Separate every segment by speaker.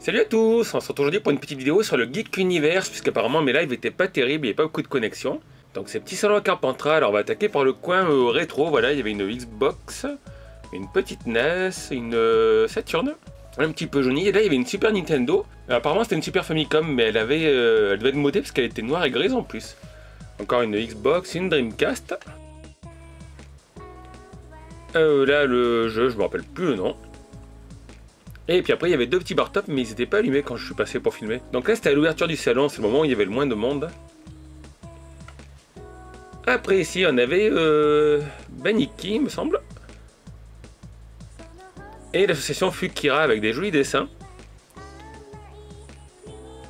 Speaker 1: Salut à tous, on se retrouve aujourd'hui pour une petite vidéo sur le Geek Universe, puisqu'apparemment mes lives étaient pas terribles, il n'y avait pas beaucoup de connexion. Donc c'est petit salon à Carpentras, alors on va attaquer par le coin rétro, voilà, il y avait une Xbox, une petite NES, une Saturn, un petit peu jaunie, et là il y avait une Super Nintendo. Alors, apparemment c'était une Super Famicom, mais elle devait être modée parce qu'elle était noire et grise en plus. Encore une Xbox, une Dreamcast. Là le jeu, je me rappelle plus le nom. Et puis après il y avait deux petits bar top, mais ils n'étaient pas allumés quand je suis passé pour filmer. Donc là c'était à l'ouverture du salon, c'est le moment où il y avait le moins de monde. Après ici on avait Baniki il me semble. Et l'association Fukira avec des jolis dessins.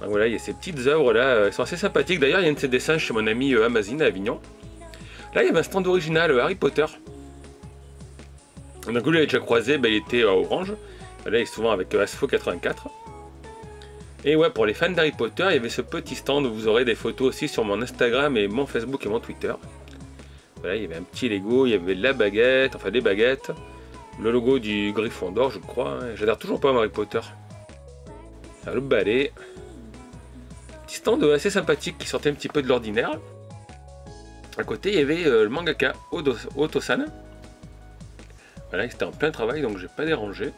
Speaker 1: Donc voilà, il y a ces petites œuvres là, elles sont assez sympathiques. D'ailleurs il y a un de ces dessins chez mon ami Amazine à Avignon. Là il y avait un stand original Harry Potter. Donc lui il avait déjà croisé, il était orange. Là il est souvent avec Asfo 84. Et ouais, pour les fans d'Harry Potter, il y avait ce petit stand où vous aurez des photos aussi sur mon Instagram et mon Facebook et mon Twitter. Voilà, il y avait un petit Lego, il y avait la baguette, enfin des baguettes, le logo du Gryffondor, je crois. J'adore toujours pas Harry Potter. Alors, le balai. Petit stand assez sympathique qui sortait un petit peu de l'ordinaire. À côté, il y avait le mangaka Oto-san. Voilà, il était en plein travail donc j'ai pas dérangé.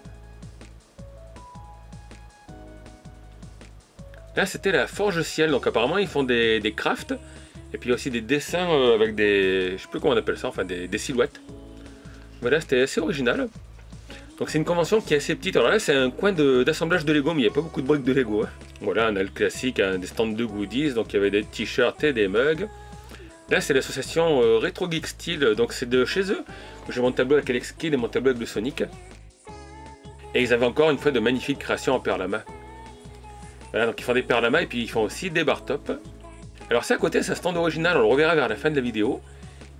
Speaker 1: Là c'était la Forge Ciel, donc apparemment ils font des crafts et puis aussi des dessins avec des, je sais plus comment on appelle ça, enfin des silhouettes. Voilà, c'était assez original. Donc c'est une convention qui est assez petite. Alors là c'est un coin d'assemblage de Lego, mais il n'y a pas beaucoup de briques de Lego. Voilà, on a le classique, des stands de goodies, donc il y avait des t-shirts et des mugs. Là c'est l'association Retro Geek Style, donc c'est de chez eux. J'ai mon tableau avec Alex Kidd et mon tableau avec le Sonic. Et ils avaient encore une fois de magnifiques créations en perle à main. Voilà, donc ils font des perles à main et puis ils font aussi des bar top. Alors c'est à côté, c'est un stand original, on le reverra vers la fin de la vidéo.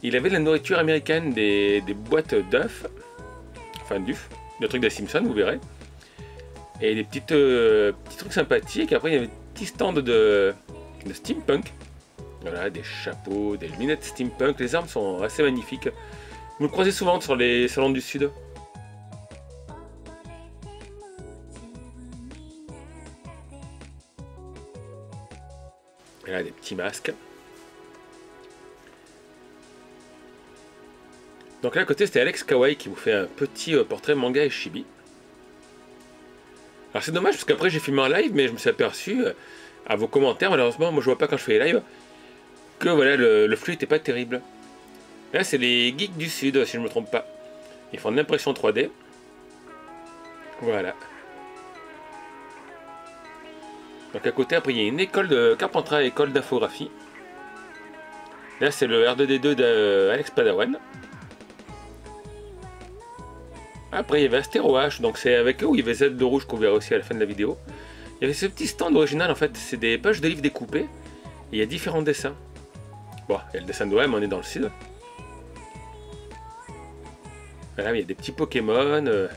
Speaker 1: Il avait de la nourriture américaine, des boîtes d'œufs, enfin d'œufs, des trucs des Simpsons, vous verrez. Et des petits trucs sympathiques. Après il y avait des petits stands de steampunk. Voilà, des chapeaux, des lunettes steampunk. Les armes sont assez magnifiques. Vous le croisez souvent sur les salons du Sud. Et là, des petits masques. Donc là à côté c'était Alex Kawaii qui vous fait un petit portrait manga et chibi. Alors c'est dommage parce qu'après j'ai filmé un live mais je me suis aperçu à vos commentaires, malheureusement moi je vois pas quand je fais les lives, que voilà le flux était pas terrible. Là c'est les geeks du Sud si je me trompe pas. Ils font de l'impression 3D. Voilà. Donc à côté après il y a une école de Carpentras, école d'infographie. Là c'est le R2D2 d'Alex Padawan. Après il y avait Astéro H, donc c'est avec eux où il y avait Z de rouge qu'on verra aussi à la fin de la vidéo. Il y avait ce petit stand original en fait, c'est des pages de livres découpées. Et il y a différents dessins. Bon, il y a le dessin d'OM, on est dans le Sud. Voilà, il y a des petits Pokémon.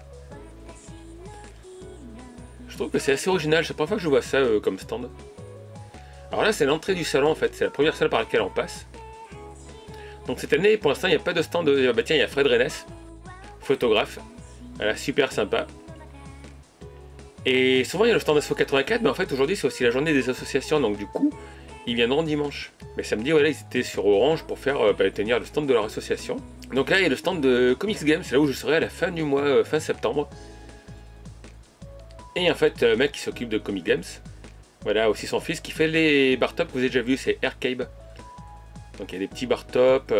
Speaker 1: Je trouve que c'est assez original, c'est la première fois que je vois ça comme stand. Alors là c'est l'entrée du salon en fait, c'est la première salle par laquelle on passe. Donc cette année pour l'instant il n'y a pas de stand, bah tiens il y a Fred Rennes, photographe, voilà, super sympa. Et souvent il y a le stand Asfo 84, mais en fait aujourd'hui c'est aussi la journée des associations, donc du coup ils viendront dimanche. Mais samedi voilà ils étaient sur Orange pour faire tenir le stand de leur association. Donc là il y a le stand de Comics Games, c'est là où je serai à la fin du mois, fin septembre. Et en fait, le mec qui s'occupe de Comic Games, voilà aussi son fils qui fait les bar top que vous avez déjà vu, c'est Arcabe. Donc il y a des petits bar top.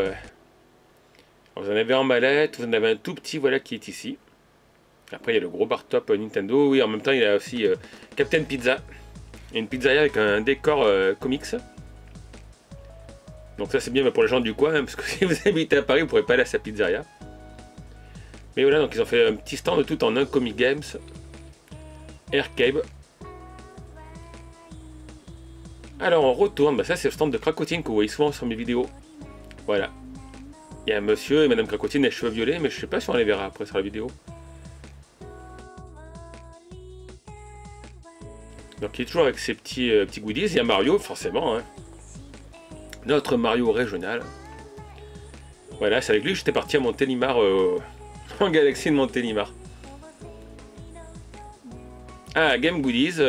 Speaker 1: Vous en avez en mallette, vous en avez un tout petit voilà qui est ici. Après il y a le gros bar top Nintendo, oui en même temps il y a aussi Captain Pizza. Il y a une pizzeria avec un décor comics. Donc ça c'est bien pour les gens du coin, hein, parce que si vous habitez à Paris vous ne pourrez pas aller à sa pizzeria. Mais voilà, donc ils ont fait un petit stand tout en un Comic Games. Arcabe. Alors on retourne, bah ça c'est le stand de Cracotine que vous voyez souvent sur mes vidéos. Voilà. Il y a un monsieur et madame Cracotine les cheveux violets, mais je sais pas si on les verra après sur la vidéo. Donc il est toujours avec ses petits goodies, il y a Mario forcément. Hein. Notre Mario régional. Voilà, c'est avec lui que j'étais parti à Montélimar, en galaxie de Montélimar. Ah, Game Goodies,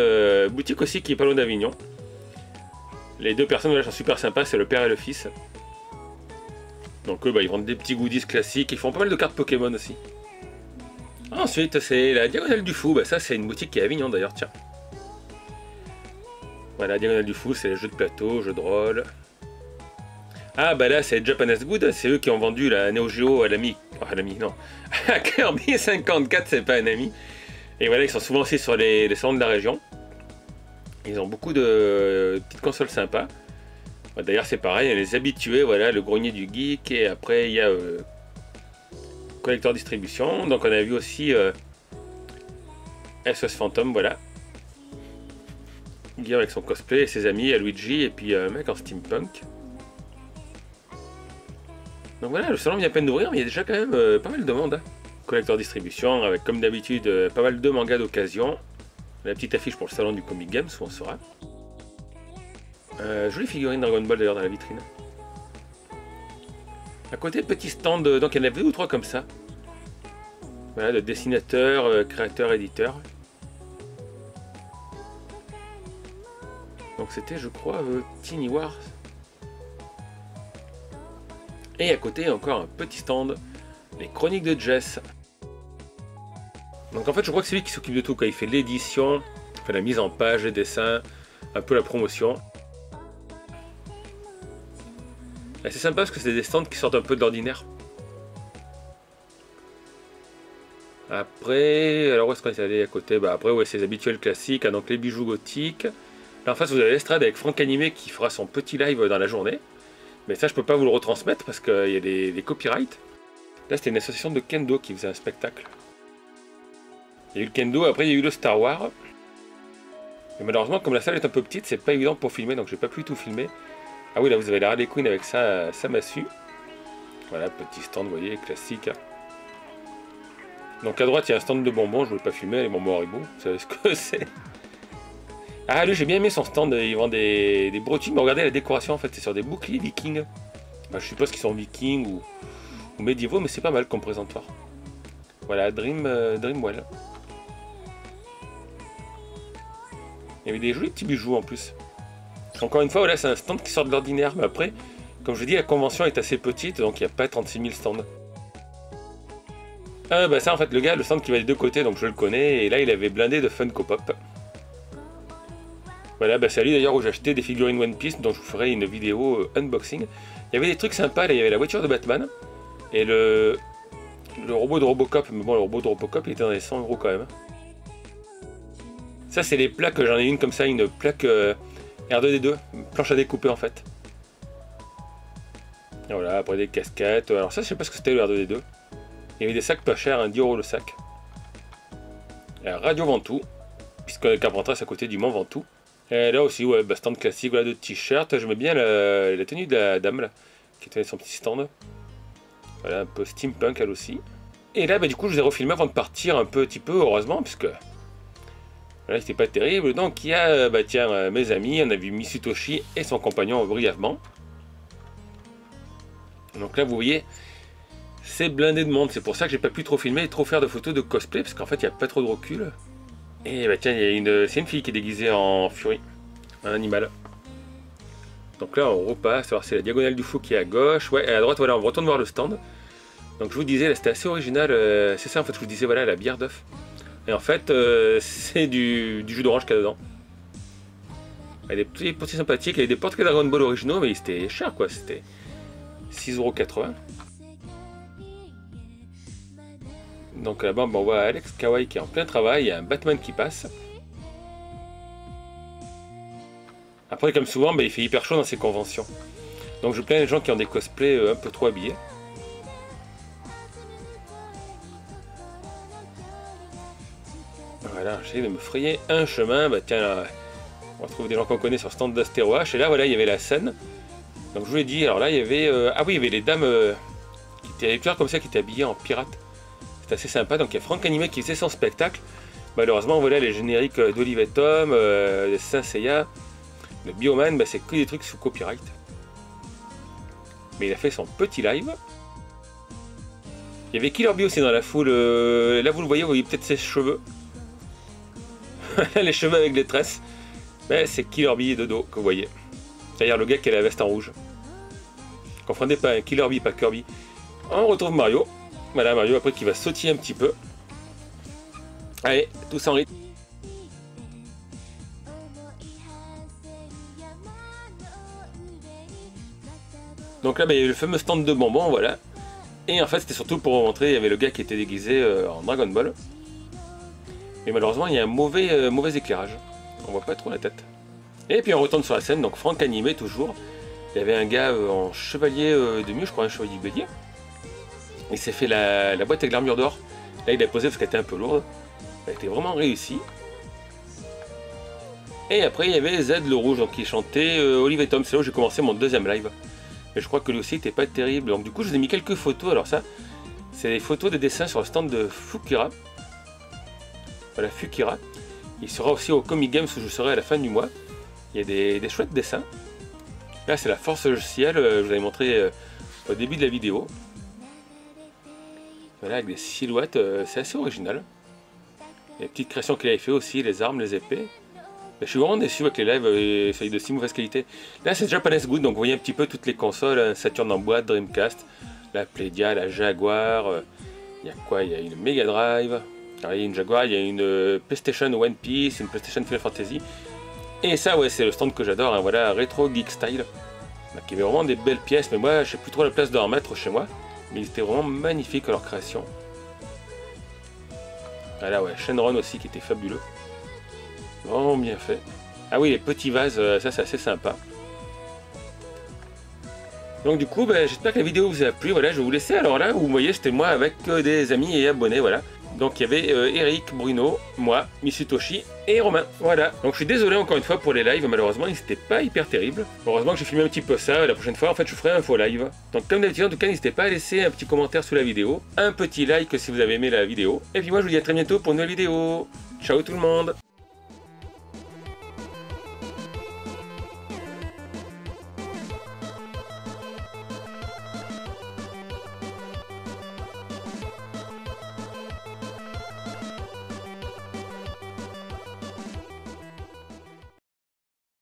Speaker 1: boutique aussi qui est pas loin d'Avignon. Les deux personnes là sont super sympas, c'est le père et le fils. Donc eux, bah, ils vendent des petits goodies classiques, ils font pas mal de cartes Pokémon aussi. Ensuite, c'est la Diagonale du Fou, bah, ça c'est une boutique qui est à Avignon d'ailleurs, tiens. Voilà, Diagonale du Fou, c'est les jeux de plateau, jeux de rôle. Ah bah là c'est Japanese Good, c'est eux qui ont vendu la Neo Geo à l'ami. Oh, à l'ami, non. À Kirby 54, c'est pas un ami. Et voilà, ils sont souvent aussi sur les salons de la région. Ils ont beaucoup de petites consoles sympas. D'ailleurs c'est pareil, il y a les habitués, voilà, le grenier du geek, et après il y a Collector Distribution. Donc on a vu aussi SOS Phantom, voilà. Guillaume avec son cosplay et ses amis, à Luigi, et puis un mec en steampunk. Donc voilà, le salon vient à peine d'ouvrir, mais il y a déjà quand même pas mal de monde. Hein. Collector Distribution, avec comme d'habitude pas mal de mangas d'occasion. La petite affiche pour le salon du Comic Games, où on sera. Jolie figurine Dragon Ball d'ailleurs dans la vitrine. À côté, petit stand, donc il y en a 2 ou 3 comme ça. Voilà, de dessinateurs, créateurs, éditeurs. Donc c'était, je crois, Tiny Wars. Et à côté, encore un petit stand, les chroniques de Jess. Donc en fait, je crois que c'est lui qui s'occupe de tout, quand il fait l'édition, fait la mise en page, les dessins, un peu la promotion. Et c'est sympa parce que c'est des stands qui sortent un peu de l'ordinaire. Après, alors où est-ce qu'on est allé à côté? Bah après, ouais, c'est les habituels classiques, hein, donc les bijoux gothiques. Là en face, vous avez l'estrade avec Franck Animé qui fera son petit live dans la journée. Mais ça, je peux pas vous le retransmettre parce qu'il y a des copyrights. Là, c'était une association de kendo qui faisait un spectacle. Il y a eu le kendo, après il y a eu le Star Wars. Mais malheureusement, comme la salle est un peu petite, c'est pas évident pour filmer, donc j'ai pas pu tout filmer. Ah oui, là vous avez la Harley Quinn avec sa massue. Voilà, petit stand, vous voyez, classique. Donc à droite, il y a un stand de bonbons, je ne voulais pas filmer, les bonbons Haribo, vous savez ce que c'est. Ah, lui, j'ai bien aimé son stand, il vend des brodequins, mais regardez la décoration, en fait, c'est sur des boucliers vikings. Enfin, je suppose qu'ils sont vikings ou médiévaux, mais c'est pas mal comme présentoir. Voilà, Dreamwell. Il y avait des jolis petits bijoux en plus. Encore une fois, voilà, c'est un stand qui sort de l'ordinaire, mais après, comme je vous dis, la convention est assez petite, donc il n'y a pas 36 000 stands. Ah bah ça, en fait, le gars, le stand qui va des deux côtés, donc je le connais, et là, il avait blindé de Funko Pop. Voilà, bah c'est à lui d'ailleurs où j'ai acheté des figurines One Piece, dont je vous ferai une vidéo unboxing. Il y avait des trucs sympas, là, il y avait la voiture de Batman, et le robot de Robocop, mais bon, le robot de Robocop, il était dans les 100 € quand même. Ça, c'est les plaques, j'en ai une comme ça, une plaque R2D2, une planche à découper en fait. Et voilà, après des casquettes, alors ça, je sais pas ce que c'était le R2D2. Il y avait des sacs pas chers, hein, 10 € le sac. La Radio Ventoux, puisque Carpentras à côté du Mont Ventoux. Et là aussi, ouais, bah, stand classique, voilà, de t-shirts. J'aimais bien la tenue de la dame là, qui tenait son petit stand. Voilà, un peu steampunk elle aussi. Et là, bah, du coup, je vous ai refilmé avant de partir un petit peu, heureusement, puisque là, c'était pas terrible. Donc, il y a, bah, tiens, mes amis, on a vu Mitsutoshi et son compagnon brièvement. Donc là, vous voyez, c'est blindé de monde. C'est pour ça que j'ai pas pu trop filmer et trop faire de photos de cosplay, parce qu'en fait, il n'y a pas trop de recul. Et bah tiens, c'est une fille qui est déguisée en furie, un animal. Donc là, on repasse. Alors, c'est la Diagonale du Fou qui est à gauche. Ouais, et à droite, voilà, on retourne voir le stand. Donc, je vous disais, là, c'était assez original. C'est ça, en fait, je vous disais, voilà, la bière d'œuf. Et en fait, c'est du jus d'orange qu'il y a dedans. Il y a des petits portiers sympathiques. Il y avait des portraits Dragon Ball originaux, mais c'était cher, quoi. C'était 6,80 €. Donc là-bas, on voit Alex Kawaii qui est en plein travail. Il y a un Batman qui passe. Après, comme souvent, il fait hyper chaud dans ces conventions. Donc je plains les gens qui ont des cosplays un peu trop habillés. Voilà, j'essaie de me frayer un chemin. Bah tiens, là, on retrouve des gens qu'on connaît sur le stand d'Astéro H. Et là, voilà, il y avait la scène. Donc je vous l'ai dit, alors là, il y avait... ah oui, il y avait les dames qui étaient plusieurs comme ça, qui étaient habillées en pirate. C'est assez sympa. Donc il y a Franck Animé qui faisait son spectacle. Malheureusement, voilà, les génériques d'Olive Tom, de Saint Seiya, de Bioman, c'est que des trucs sous copyright. Mais il a fait son petit live. Il y avait Killer Bee aussi dans la foule. Là, vous le voyez peut-être ses cheveux. Les cheveux avec les tresses. Mais c'est Killer Bee de dos que vous voyez. C'est-à-dire le gars qui a la veste en rouge. Confondez pas, Killer Bee, pas Kirby. On retrouve Mario. Voilà, Mario après qui va sautiller un petit peu. Allez, tous en rythme. Donc là, il y avait le fameux stand de bonbons, voilà. Et en fait, c'était surtout pour vous montrer, il y avait le gars qui était déguisé en Dragon Ball. Mais malheureusement, il y a un mauvais éclairage. On voit pas trop la tête. Et puis on retourne sur la scène, donc Franck animé toujours. Il y avait un gars en chevalier de mieux, je crois un chevalier bélier. Il s'est fait la boîte avec l'armure d'or. Là, il a posé parce qu'elle était un peu lourde. Elle était vraiment réussie. Et après, il y avait Z le rouge, donc qui chantait Olive et Tom. C'est là où j'ai commencé mon deuxième live. Et je crois que lui aussi n'était pas terrible. Donc du coup, je vous ai mis quelques photos. Alors ça, c'est des photos de dessins sur le stand de Fukira. Voilà, Fukira. Il sera aussi au Comic Games où je serai à la fin du mois. Il y a des chouettes dessins. Là, c'est la force logicielle. Je vous avais montré au début de la vidéo. Voilà, avec des silhouettes. C'est assez original. Les petites créations qu'il avait fait aussi, les armes, les épées. Mais je suis vraiment déçu avec les lives faits de si mauvaise qualité. Là, c'est Japanese Good, donc vous voyez un petit peu toutes les consoles. Hein, Saturn en boîte, Dreamcast, la Playdia, la Jaguar. Il y a quoi? Il y a une Mega Drive. Alors, il y a une Jaguar, il y a une PlayStation One Piece, une PlayStation Final Fantasy. Et ça, ouais, c'est le stand que j'adore. Hein, voilà, Retro Geek Style. Donc, il y avait vraiment des belles pièces, mais moi, je n'ai plus trop la place d'en remettre chez moi. Mais ils étaient vraiment magnifiques leur création. Voilà, ouais, Shenron aussi qui était fabuleux. Vraiment bien fait. Ah oui, les petits vases, ça c'est assez sympa. Donc du coup, j'espère que la vidéo vous a plu. Voilà, je vais vous laisser. Alors là, vous voyez, c'était moi avec des amis et abonnés, voilà. Donc il y avait Eric, Bruno, moi, Mitsutoshi et Romain. Voilà. Donc je suis désolé encore une fois pour les lives, malheureusement, ils n'étaient pas hyper terribles. Heureusement que j'ai filmé un petit peu ça. La prochaine fois, en fait, je ferai un faux live. Donc comme d'habitude, en tout cas, n'hésitez pas à laisser un petit commentaire sous la vidéo, un petit like si vous avez aimé la vidéo. Et puis moi, je vous dis à très bientôt pour une nouvelle vidéo. Ciao tout le monde!